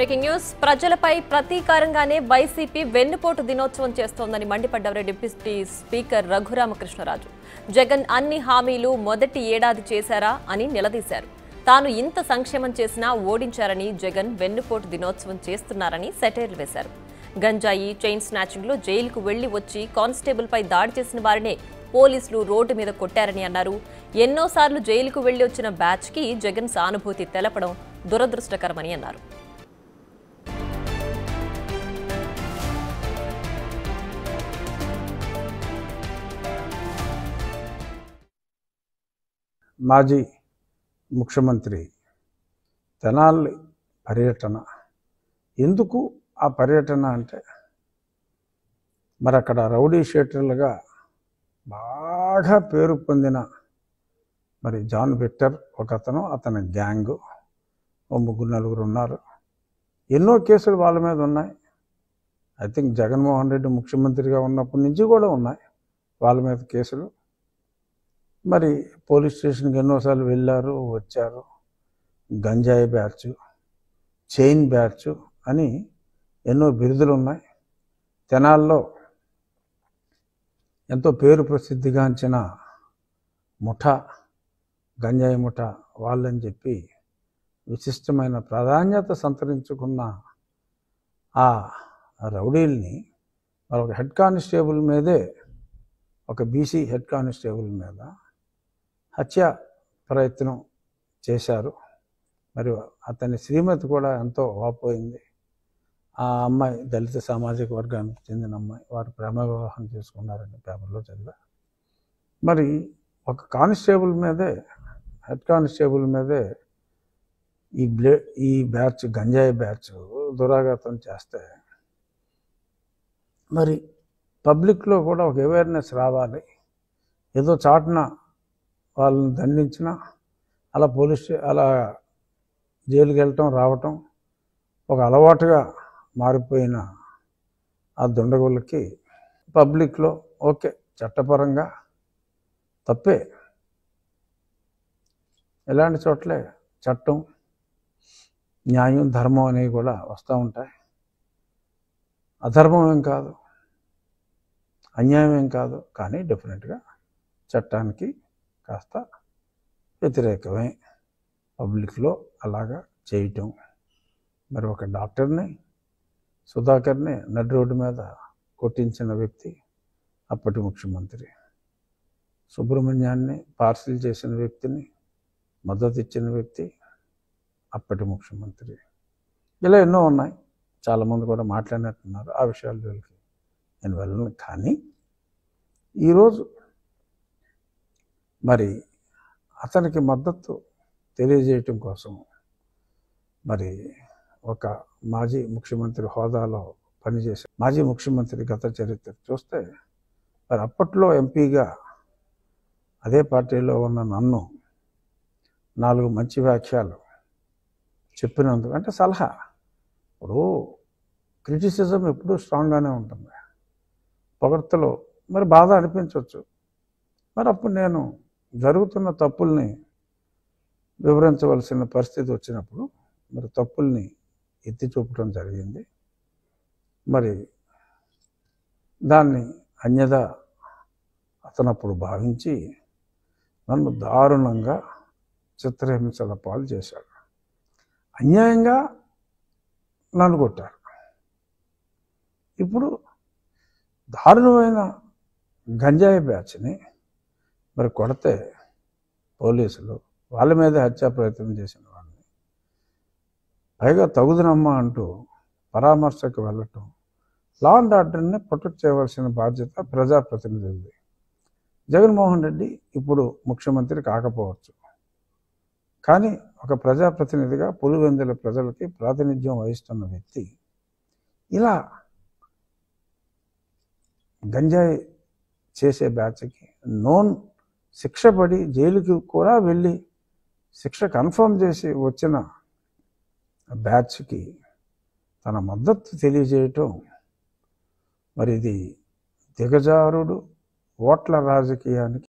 Breaking news ప్రజలపై ప్రతీకారంగానే YCP వెన్నుపోటు దినోత్సవం చేస్తోందని మండిపడ్డారు డిప్యూటీ స్పీకర్ రఘురామకృష్ణరాజు. జగన్ అన్ని హామీలు మొదటి ఏడాది చేశారా అని నిలదీశారు. తాను ఇంత సంక్షేమం చేసినా ఓడించారని జగన్ వెన్నుపోటు దినోత్సవం చేస్తున్నారని సెటైర్లు వేశారు. గంజాయి చైన్ స్నాచింగ్ లో జైలుకు వెళ్లి వచ్చి కానిస్టేబుల్ పై దాడి చేసిన వారినే పోలీసులు రోడ్డు మీద కొట్టారని అన్నారు. ఎన్నోసార్లు జైలుకు వెళ్లి వచ్చిన బ్యాచ్ కి జగన్ సానుభూతి తెలపడం దురదృష్టకరమని అన్నారు. మాజీ ముఖ్యమంత్రి తెనాలి పర్యటన ఎందుకు ఆ పర్యటన అంటే మరి అక్కడ రౌడీ షీటర్లుగా బాగా పేరు పొందిన మరి జాన్ విక్టర్ ఒకతను, అతని గ్యాంగు, ఓ ముగ్గురు నలుగురు ఉన్నారు. ఎన్నో కేసులు వాళ్ళ మీద ఉన్నాయి. ఐ థింక్ జగన్మోహన్ రెడ్డి ముఖ్యమంత్రిగా ఉన్నప్పటి నుంచి కూడా ఉన్నాయి వాళ్ళ మీద కేసులు. మరి పోలీస్ స్టేషన్కి ఎన్నోసార్లు వెళ్ళారు, వచ్చారు. గంజాయి బ్యాచ్, చైన్ బ్యాచ్ అని ఎన్నో బిరుదులు ఉన్నాయి. తెనాల్లో ఎంతో పేరు ప్రసిద్ధిగాంచిన ముఠా, గంజాయి ముఠా వాళ్ళని చెప్పి విశిష్టమైన ప్రాధాన్యత సంతరించుకున్న ఆ రౌడీల్ని ఒక హెడ్ కానిస్టేబుల్ మీదే, ఒక బీసీ హెడ్ కానిస్టేబుల్ మీద హత్య ప్రయత్నం చేశారు. మరి అతని శ్రీమతి కూడా ఎంతో వాపోయింది. ఆ అమ్మాయి దళిత సామాజిక వర్గానికి చెందిన అమ్మాయి. వారు ప్రేమ వివాహం చేసుకున్నారని పేపర్లో చదివా. మరి ఒక కానిస్టేబుల్ మీదే, హెడ్ కానిస్టేబుల్ మీదే ఈ బ్యాచ్, గంజాయి బ్యాచ్ దురాఘాతం చేస్తే మరి పబ్లిక్లో కూడా ఒక అవేర్నెస్ రావాలి. ఏదో చాటున వాళ్ళని దండించిన అలా అలా జైలుకి వెళ్ళటం రావటం ఒక అలవాటుగా మారిపోయిన ఆ దుండగులకి పబ్లిక్లో ఓకే చట్టపరంగా తప్పే, ఇలాంటి చోట్లే చట్టం, న్యాయం, ధర్మం అనేవి కూడా వస్తూ ఉంటాయి. అధర్మం ఏం కాదు, అన్యాయం ఏం కాదు, కానీ డెఫినెట్గా చట్టానికి కాస్త వ్యతిరేకమే పబ్లిక్లో అలాగా చేయటం. మరి ఒక డాక్టర్ని, సుధాకర్ని నడి రోడ్డు మీద కొట్టించిన వ్యక్తి అప్పటి ముఖ్యమంత్రి, సుబ్రహ్మణ్యాన్ని పార్సిల్ చేసిన వ్యక్తిని మద్దతు ఇచ్చిన వ్యక్తి అప్పటి ముఖ్యమంత్రి. ఇలా ఎన్నో ఉన్నాయి. చాలామంది కూడా మాట్లాడినట్టున్నారు. ఆ విషయాల్లోకి నేను వెళ్ళను. కానీ ఈరోజు మరి అతనికి మద్దతు తెలియజేయటం కోసం మరి ఒక మాజీ ముఖ్యమంత్రి హోదాలో పనిచేసే మాజీ ముఖ్యమంత్రి గత చరిత్ర చూస్తే మరి అప్పట్లో ఎంపీగా అదే పార్టీలో ఉన్న నన్ను 4 మంచి వ్యాఖ్యలు చెప్పినందుకు, అంటే సలహా, ఇప్పుడు క్రిటిసిజం ఎప్పుడూ స్ట్రాంగ్గానే ఉంటుంది. పొగడ్తలో మరి బాధ అనిపించవచ్చు. మరి అప్పుడు నేను జరుగుతున్న తప్పుల్ని వివరించవలసిన పరిస్థితి వచ్చినప్పుడు మరి తప్పుల్ని ఎత్తి చూపడం జరిగింది. మరి దాన్ని అన్యదా అతనప్పుడు భావించి నన్ను దారుణంగా చిత్రహింసల పాలు చేశాడు. అన్యాయంగా నన్ను కొట్టారు. ఇప్పుడు దారుణమైన గంజాయి బ్యాచ్ని మరి కొడితే పోలీసులు వాళ్ళ మీద హత్యా ప్రయత్నం చేసిన వాళ్ళని పైగా తగుదనమ్మా అంటూ పరామర్శకు వెళ్ళటం, లా అండ్ ఆర్డర్ని ప్రొటెక్ట్ చేయవలసిన బాధ్యత ప్రజాప్రతినిధులది. జగన్మోహన్ రెడ్డి ఇప్పుడు ముఖ్యమంత్రి కాకపోవచ్చు, కానీ ఒక ప్రజాప్రతినిధిగా పులివెందుల ప్రజలకి ప్రాతినిధ్యం వహిస్తున్న వ్యక్తి ఇలా గంజాయి చేసే బ్యాచ్కి నోన్ శిక్ష పడి జైలుకి కూడా వెళ్ళి శిక్ష కన్ఫర్మ్ చేసి వచ్చిన బ్యాచ్కి తన మద్దతు తెలియజేయటం మరి ఇది దిగజారుడు ఓట్ల రాజకీయానికి